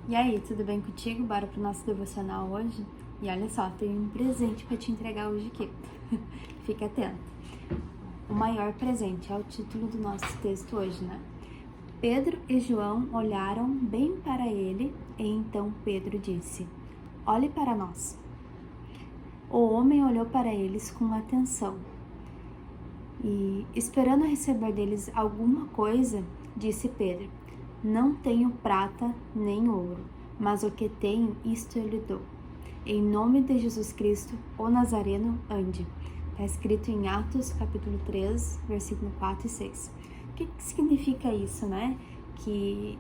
E aí, tudo bem contigo? Bora pro nosso devocional hoje? E olha só, tem um presente para te entregar hoje aqui. Fica atento. O maior presente é o título do nosso texto hoje, né? Pedro e João olharam bem para ele e então Pedro disse: "Olhe para nós." O homem olhou para eles com atenção e, esperando receber deles alguma coisa, disse Pedro: "Não tenho prata nem ouro, mas o que tenho, isto eu lhe dou. Em nome de Jesus Cristo, o Nazareno, ande." Está escrito em Atos, capítulo 3, versículo 4 e 6. O que significa isso, né? Que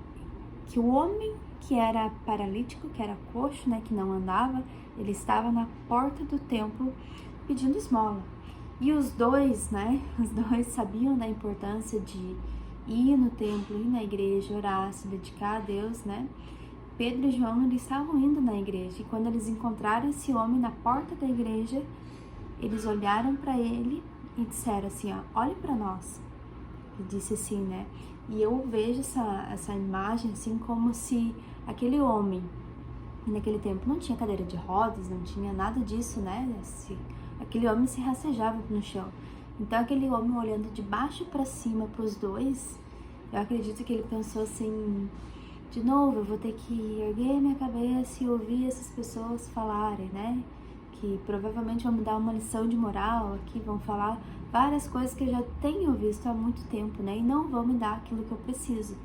o homem que era paralítico, que era coxo, né, que não andava, ele estava na porta do templo pedindo esmola. E os dois, né, sabiam da importância de ir no templo, ir na igreja, orar, se dedicar a Deus, né? Pedro e João, eles estavam indo na igreja, e quando eles encontraram esse homem na porta da igreja, eles olharam para ele e disseram assim, ó, "Olhe para nós." Ele disse assim, né? E eu vejo essa imagem assim como se aquele homem, naquele tempo não tinha cadeira de rodas, não tinha nada disso, né? Aquele homem se rastejava no chão. Então aquele homem olhando de baixo para cima para os dois, eu acredito que ele pensou assim, de novo, eu vou ter que erguer minha cabeça e ouvir essas pessoas falarem, né? Que provavelmente vão me dar uma lição de moral aqui, vão falar várias coisas que eu já tenho visto há muito tempo, né? E não vão me dar aquilo que eu preciso.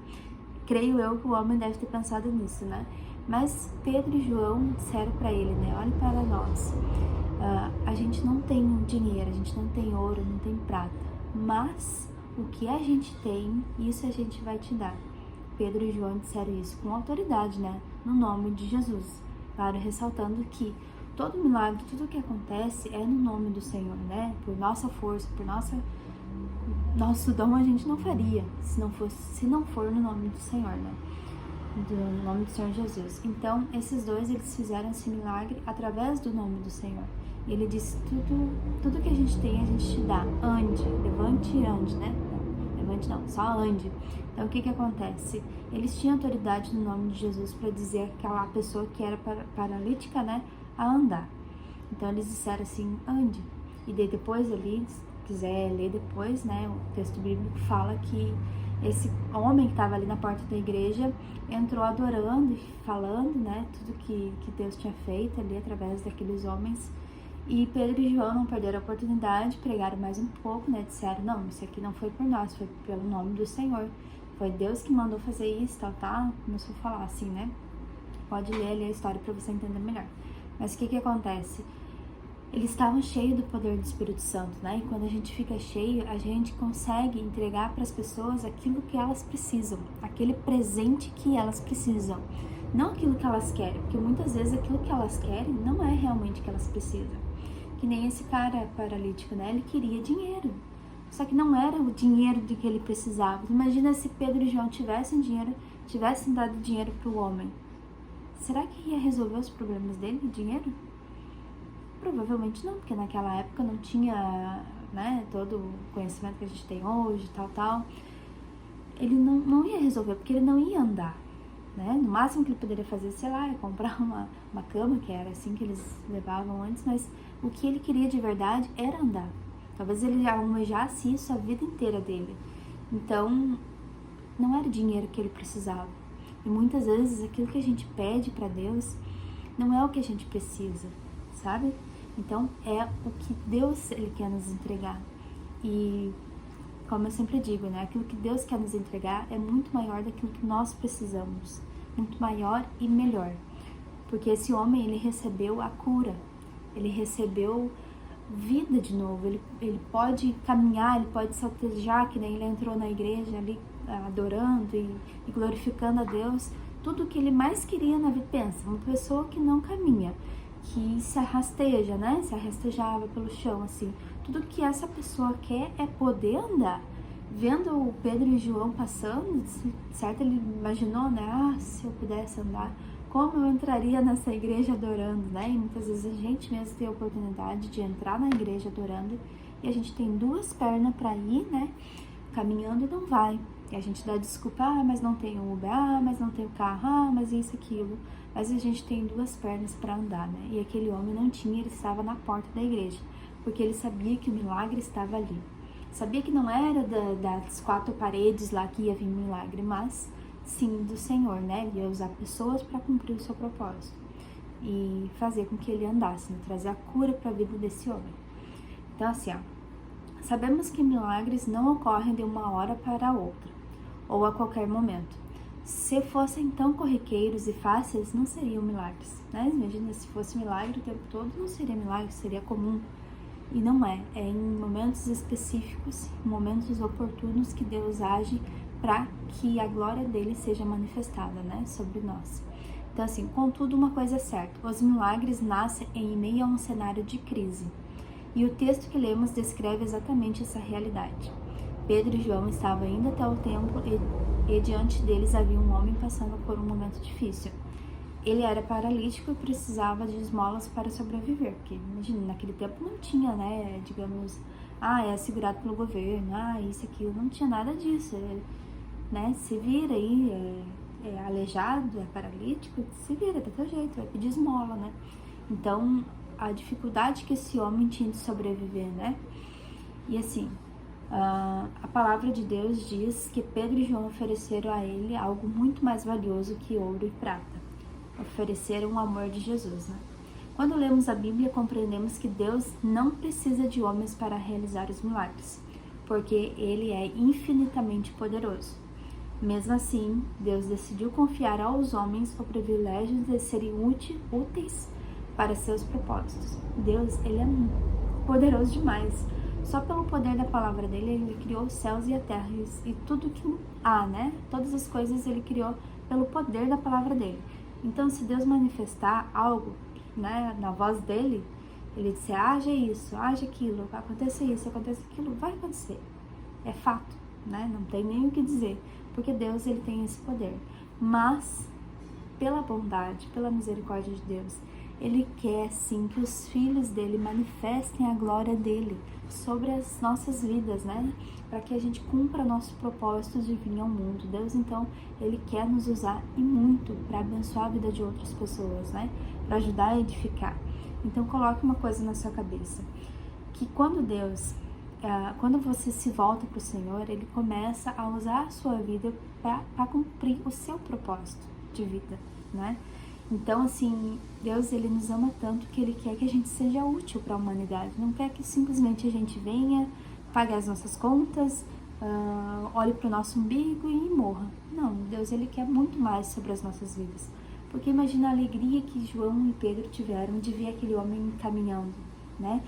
Creio eu que o homem deve ter pensado nisso, né? Mas Pedro e João disseram para ele, né? "Olhe para nós. A gente não tem dinheiro, a gente não tem ouro, não tem prata, mas o que a gente tem, isso a gente vai te dar." Pedro e João disseram isso com autoridade, né? No nome de Jesus. Claro, ressaltando que todo milagre, tudo que acontece é no nome do Senhor, né? Por nossa força, por nosso dom a gente não faria, se não for no nome do Senhor, né? No nome do Senhor Jesus. Então, esses dois, eles fizeram esse milagre através do nome do Senhor. E ele disse, tudo que a gente tem, a gente te dá. Ande, levante e ande, né? Levante não, só ande. Então, o que acontece? Eles tinham autoridade no nome de Jesus para dizer aquela pessoa que era paralítica, né, a andar. Então, eles disseram assim, ande. E daí depois ali, se quiser ler depois, né, o texto bíblico fala que esse homem que estava ali na porta da igreja entrou adorando e falando, né, tudo que Deus tinha feito ali através daqueles homens. E Pedro e João não perderam a oportunidade, pregaram mais um pouco, né, disseram, não, isso aqui não foi por nós, foi pelo nome do Senhor. Foi Deus que mandou fazer isso, tal. Começou a falar assim, né? Pode ler ali a história para você entender melhor. Mas o que acontece? Eles estavam cheios do poder do Espírito Santo, né? E quando a gente fica cheio, a gente consegue entregar para as pessoas aquilo que elas precisam, aquele presente que elas precisam, não aquilo que elas querem, porque muitas vezes aquilo que elas querem não é realmente o que elas precisam. Que nem esse cara paralítico, né? Ele queria dinheiro, só que não era o dinheiro de que ele precisava. Imagina se Pedro e João tivessem dado dinheiro para o homem. Será que ia resolver os problemas dele, o dinheiro? Provavelmente não, porque naquela época não tinha, né, todo o conhecimento que a gente tem hoje, tal. Ele não ia resolver, porque ele não ia andar, né? No máximo que ele poderia fazer, sei lá, é comprar uma cama, que era assim que eles levavam antes, mas o que ele queria de verdade era andar. Talvez ele almejasse isso a vida inteira dele. Então, não era o dinheiro que ele precisava. E muitas vezes aquilo que a gente pede para Deus não é o que a gente precisa, sabe? Então, é o que Deus ele quer nos entregar. E, como eu sempre digo, né? Aquilo que Deus quer nos entregar é muito maior daquilo que nós precisamos. Muito maior e melhor. Porque esse homem, ele recebeu a cura. Ele recebeu vida de novo. Ele pode caminhar, ele pode saltejar, que nem ele entrou na igreja ali, adorando e glorificando a Deus. Tudo o que ele mais queria na vida. Pensa, uma pessoa que não caminha, que se arrasteja, né? Se arrastejava pelo chão, assim. Tudo que essa pessoa quer é poder andar. Vendo o Pedro e João passando, certo? Ele imaginou, né? Se eu pudesse andar, como eu entraria nessa igreja adorando, né? E muitas vezes a gente mesmo tem a oportunidade de entrar na igreja adorando e a gente tem duas pernas para ir, né? Caminhando e não vai. E a gente dá desculpa, mas não tem o Uber, mas não tem o carro, mas isso, aquilo. Mas a gente tem 2 pernas para andar, né? E aquele homem não tinha, ele estava na porta da igreja, porque ele sabia que o milagre estava ali. Sabia que não era das 4 paredes lá que ia vir o milagre, mas sim do Senhor, né? Ele ia usar pessoas para cumprir o seu propósito e fazer com que ele andasse, né? Trazer a cura para a vida desse homem. Então, assim, sabemos que milagres não ocorrem de uma hora para outra, ou a qualquer momento. Se fossem tão corriqueiros e fáceis, não seriam milagres, né? Imagina, se fosse milagre o tempo todo, não seria milagre, seria comum. E não é, é em momentos específicos, momentos oportunos que Deus age para que a glória dele seja manifestada, né, sobre nós. Então, assim, contudo, uma coisa é certa, os milagres nascem em meio a um cenário de crise. E o texto que lemos descreve exatamente essa realidade. Pedro e João estavam indo até o templo e diante deles havia um homem passando por um momento difícil. Ele era paralítico e precisava de esmolas para sobreviver, porque, imagina, naquele tempo não tinha, né, digamos, é segurado pelo governo, isso, aquilo, não tinha nada disso, né, se vira aí, é aleijado, é paralítico, se vira, do teu jeito, vai pedir esmola, né. Então, a dificuldade que esse homem tinha de sobreviver, né, e assim, a palavra de Deus diz que Pedro e João ofereceram a ele algo muito mais valioso que ouro e prata. Ofereceram o amor de Jesus, né? Quando lemos a Bíblia, compreendemos que Deus não precisa de homens para realizar os milagres, porque Ele é infinitamente poderoso. Mesmo assim, Deus decidiu confiar aos homens o privilégio de serem úteis para seus propósitos. Deus, Ele é poderoso demais. Só pelo poder da palavra dele, Ele criou os céus e a terra e tudo que há, né? Todas as coisas Ele criou pelo poder da palavra dele. Então, se Deus manifestar algo, né, na voz dele, ele disser, haja isso, haja aquilo, aconteça isso, aconteça aquilo, vai acontecer. É fato, né? Não tem nem o que dizer, porque Deus, ele tem esse poder. Mas, pela bondade, pela misericórdia de Deus, ele quer, sim, que os filhos dele manifestem a glória dele sobre as nossas vidas, né? Para que a gente cumpra nosso propósito de vir ao mundo. Deus, então, ele quer nos usar e muito para abençoar a vida de outras pessoas, né? Para ajudar a edificar. Então, coloque uma coisa na sua cabeça, que quando quando você se volta para o Senhor, ele começa a usar a sua vida para cumprir o seu propósito de vida, né? Então, assim, Deus, ele nos ama tanto que ele quer que a gente seja útil para a humanidade. Não quer que simplesmente a gente venha, pague as nossas contas, olhe para o nosso umbigo e morra. Não, Deus, ele quer muito mais sobre as nossas vidas. Porque imagina a alegria que João e Pedro tiveram de ver aquele homem caminhando, né?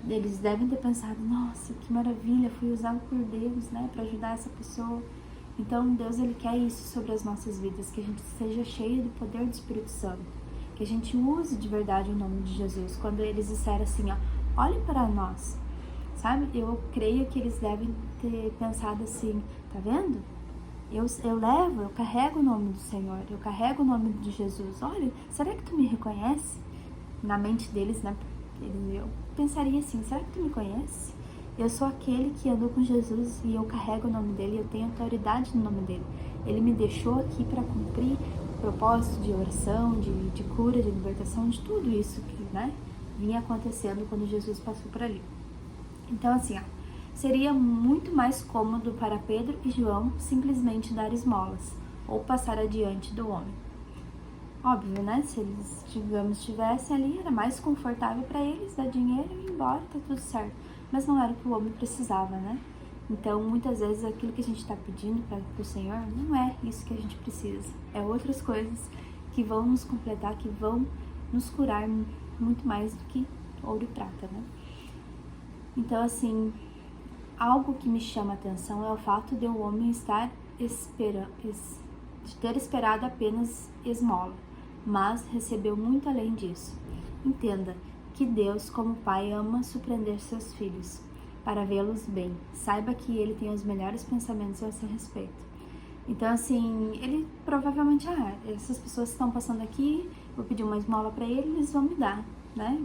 Eles devem ter pensado, nossa, que maravilha, fui usado por Deus, né, para ajudar essa pessoa. Então, Deus, ele quer isso sobre as nossas vidas, que a gente seja cheio do poder do Espírito Santo, que a gente use de verdade o nome de Jesus. Quando eles disseram assim, olhe para nós, sabe? Eu creio que eles devem ter pensado assim, tá vendo? Eu carrego o nome do Senhor, eu carrego o nome de Jesus. Olha, será que tu me reconhece? Na mente deles, né? Eu pensaria assim, será que tu me conhece? Eu sou aquele que andou com Jesus e eu carrego o nome dele, eu tenho autoridade no nome dele. Ele me deixou aqui para cumprir o propósito de oração, de cura, de libertação, de tudo isso que, né, vinha acontecendo quando Jesus passou por ali. Então, assim, seria muito mais cômodo para Pedro e João simplesmente dar esmolas ou passar adiante do homem. Óbvio, né? Se eles, digamos, estivessem ali, era mais confortável para eles dar dinheiro e ir embora, tá tudo certo. Mas não era o que o homem precisava, né? Então, muitas vezes, aquilo que a gente está pedindo para o Senhor não é isso que a gente precisa. É outras coisas que vão nos completar, que vão nos curar muito mais do que ouro e prata, né? Então, assim, algo que me chama a atenção é o fato de o homem ter esperado apenas esmola, mas recebeu muito além disso. Entenda que Deus, como Pai, ama surpreender seus filhos para vê-los bem. Saiba que Ele tem os melhores pensamentos a seu respeito. Então, assim, Ele provavelmente, essas pessoas que estão passando aqui, vou pedir uma esmola para eles vão me dar, né?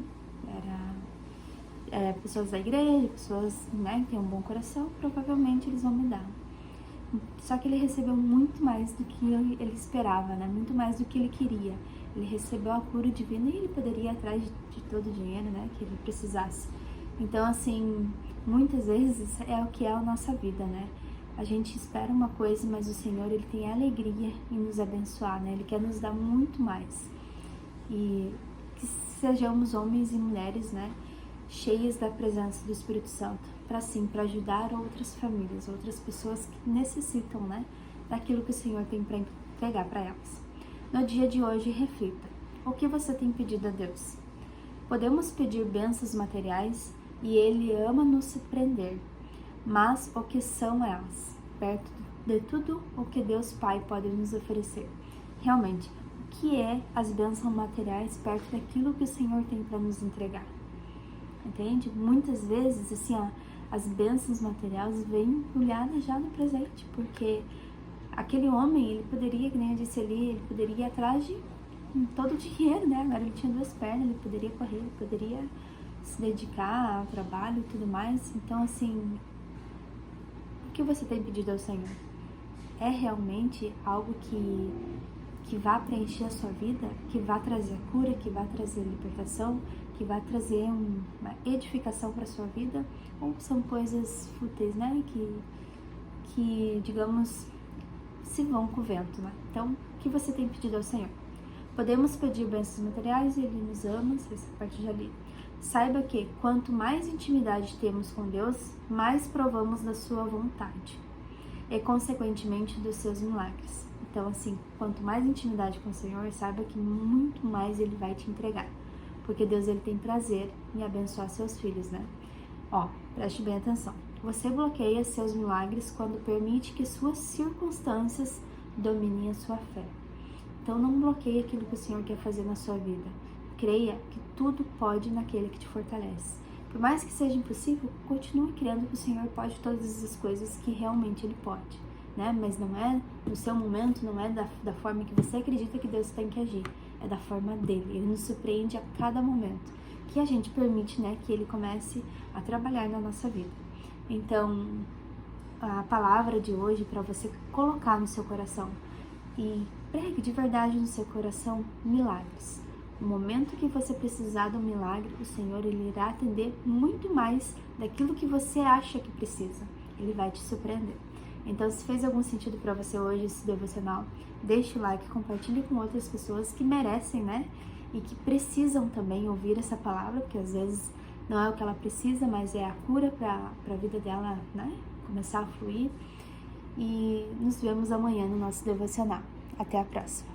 Pessoas da igreja, pessoas, né, que têm um bom coração, provavelmente eles vão me dar. Só que ele recebeu muito mais do que ele esperava, né? Muito mais do que ele queria. Ele recebeu a cura divina e ele poderia ir atrás de todo o dinheiro, né, que ele precisasse. Então, assim, muitas vezes é o que é a nossa vida, né? A gente espera uma coisa, mas o Senhor, ele tem alegria em nos abençoar, né? Ele quer nos dar muito mais. E que sejamos homens e mulheres, né, cheias da presença do Espírito Santo, para ajudar outras famílias, outras pessoas que necessitam, né, daquilo que o Senhor tem para entregar para elas. No dia de hoje, reflita: o que você tem pedido a Deus? Podemos pedir bênçãos materiais e Ele ama nos surpreender, mas o que são elas, perto de tudo o que Deus Pai pode nos oferecer? Realmente, o que é as bênçãos materiais perto daquilo que o Senhor tem para nos entregar? Entende? Muitas vezes, assim, ó, as bênçãos materiais vêm embrulhadas já no presente, porque aquele homem, ele poderia, que nem eu disse ali, ele poderia ir atrás de todo o dinheiro, né? Agora ele tinha 2 pernas, ele poderia correr, ele poderia se dedicar ao trabalho e tudo mais. Então, assim, o que você tem pedido ao Senhor? É realmente algo que vai preencher a sua vida, que vai trazer a cura, que vai trazer libertação, que vai trazer uma edificação para a sua vida? Ou são coisas fúteis, né? Que digamos, se vão com o vento, né? Então, o que você tem pedido ao Senhor? Podemos pedir bênçãos materiais e Ele nos ama, essa parte já li. Saiba que, quanto mais intimidade temos com Deus, mais provamos da sua vontade e, consequentemente, dos seus milagres. Então, assim, quanto mais intimidade com o Senhor, saiba que muito mais Ele vai te entregar, porque Deus, Ele tem prazer em abençoar seus filhos, né? Ó, preste bem atenção. Você bloqueia seus milagres quando permite que suas circunstâncias dominem a sua fé. Então não bloqueie aquilo que o Senhor quer fazer na sua vida. Creia que tudo pode naquele que te fortalece. Por mais que seja impossível, continue crendo que o Senhor pode todas as coisas que realmente Ele pode, né? Mas não é no seu momento, não é da forma que você acredita que Deus tem que agir. É da forma dele. Ele nos surpreende a cada momento, que a gente permite, né, que Ele comece a trabalhar na nossa vida. Então, a palavra de hoje para você colocar no seu coração e pregue de verdade no seu coração milagres. No momento que você precisar de um milagre, o Senhor, Ele irá atender muito mais daquilo que você acha que precisa. Ele vai te surpreender. Então, se fez algum sentido para você hoje esse devocional, deixe o like, compartilhe com outras pessoas que merecem, né? E que precisam também ouvir essa palavra, porque às vezes não é o que ela precisa, mas é a cura para a vida dela, né? Começar a fluir. E nos vemos amanhã no nosso devocional. Até a próxima.